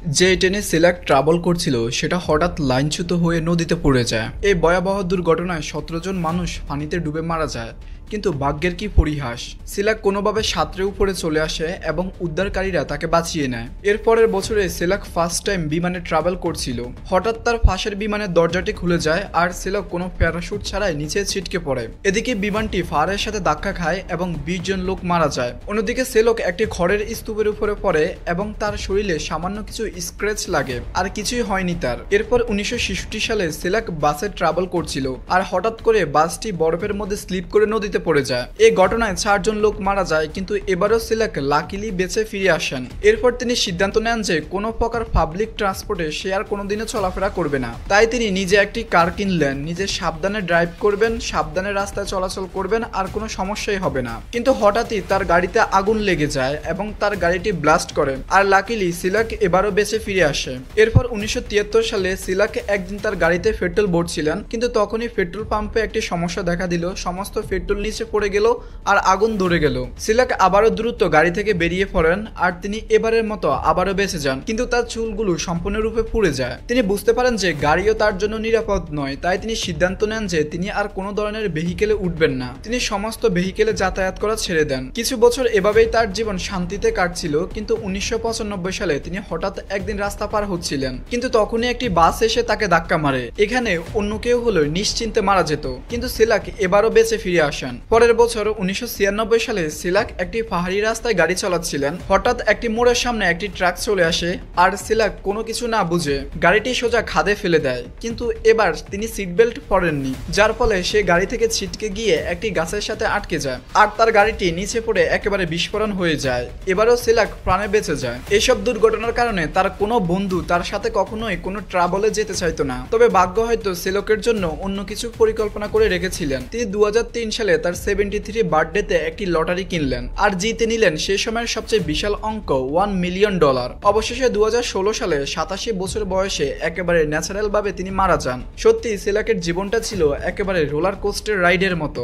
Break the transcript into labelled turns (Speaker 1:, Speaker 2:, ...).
Speaker 1: যে ট্রেনে সিলাক ট্রাভেল করছিল সেটা হঠাৎ লাইনচ্যুত হয়ে নদীতে পড়ে যায়। এই ভয়াবহ দুর্ঘটনায় 17 জন মানুষ পানিতে ডুবে মারা যায়। কিন্তু ভাগ্যের কি পরিহাস, সিলাক কোনোভাবে সাঁতরে উপরে চলে আসে এবং উদ্ধারকারীরা তাকে বাঁচিয়ে নেয়। এরপরের বছরে সিলাক ফার্স্ট টাইম বিমানে ট্রাভেল করছিল। হঠাৎ তার পাশের বিমানের দরজাটি খুলে যায় আর সিলাক কোনো প্যারাশুট ছাড়াই নিচে ছিটকে পড়ে। এদিকে বিমানটি ফায়ারের সাথে ধাক্কা খায় এবং 20 জন লোক মারা যায়। অন্যদিকে সিলাক একটি খড়ের স্তূপের উপরে পড়ে এবং তার শরীরে সামান্য কিছু স্ক্র্যাচ লাগে, আর কিছুই হয়নি তার। এরপর 1966 সালে সিলাক বাসে ট্রাভেল করছিল আর হঠাৎ করে বাসটি বরফের মধ্যে স্লিপ করে নদীতে পড়ে যায়। এই ঘটনায় 4 জন লোক মারা যায়, কিন্তু এবারও সিলাক লাকিলি বেঁচে ফিরে আসেন। এরপর তিনি সিদ্ধান্ত নেন যে কোনো প্রকার পাবলিক ট্রান্সপোর্টে সে আর কোনোদিনও চলাফেরা করবে না। তাই তিনি নিজে একটি কার কিনলেন, নিজে সাবধানে ড্রাইভ করবেন, সাবধানে রাস্তায় চলাচল করবেন, আর কোনো সমস্যাই হবে না। কিন্তু হঠাৎই তার গাড়িতে আগুন লেগে যায় এবং তার গাড়িটি ব্লাস্ট করে, আর লাকিলি সিলাক এবারও বেঁচে ফিরে আসে। এরপর 1973 সালে সিলাক একদিন তার গাড়িতে পেট্রোল ভরছিলেন, কিন্তু তখনই পেট্রোল পাম্পে একটি সমস্যা দেখা দিল। সমস্ত পেট্রোল নিচে পড়ে গেল আর আগুন ধরে গেল। সিলাক আবারও দ্রুত গাড়ি থেকে বেরিয়ে পড়েন আর তিনি এবারের মতো আবারও বেঁচে যান, কিন্তু তার চুলগুলো সম্পূর্ণরূপে পুড়ে যায়। তিনি বুঝতে পারেন যে গাড়িও তার জন্য নিরাপদ নয়, তাই তিনি সিদ্ধান্ত নেন যে তিনি আর কোনো ধরনের ভেহিকেলে উঠবেন না। তিনি সমস্ত ভেহিকেলে যাতায়াত করা ছেড়ে দেন। কিছু বছর এভাবেই তার জীবন শান্তিতে কাটছিল, কিন্তু 1995 সালে তিনি হঠাৎ একদিন রাস্তা পার হচ্ছিলেন, কিন্তু তখনই একটি বাস এসে তাকে ধাক্কা মারে। এখানে অন্য কেউ হলে নিশ্চিন্তে মারা যেত, কিন্তু সিলাক এবারও বেঁচে ফিরে আসেন। পরের বছর 1996 সালে সিলাক একটি পাহাড়ি রাস্তায় গাড়ি চালাচ্ছিলেন। হঠাৎ একটি মোড়ের সামনে একটি ট্রাক চলে আসে আর সিলাক কোনো কিছু না বুঝে গাড়িটি সোজা খাদে ফেলে দেয়। কিন্তু এবার তিনি সিট বেল্ট পরেননি, যার ফলে সে গাড়ি থেকে ছিটকে গিয়ে একটি গাছের সাথে আটকে যায় আর তার গাড়িটি নিচে পড়ে একেবারে বিস্ফোরণ হয়ে যায়। এবারও সিলাক প্রাণে বেঁচে যায়। এসব দুর্ঘটনার কারণে তার কোনো বন্ধু তার সাথে কখনোই কোনো ট্রাভেলে যেতে চাইতো না। তবে ভাগ্য হয়তো সিলাকের জন্য অন্য কিছু পরিকল্পনা করে রেখেছিলেন। তিনি 2003 সালে তার 73 বার্থডেতে একটি লটারি কিনলেন আর জিতে নিলেন সে সময়ের সবচেয়ে বিশাল অঙ্ক $1 মিলিয়ন। অবশেষে 2016 সালে 87 বছর বয়সে একেবারে ন্যাচারাল ভাবে তিনি মারা যান। সত্যি সিলাকের জীবনটা ছিল একেবারে রোলার কোস্টার রাইডের মতো।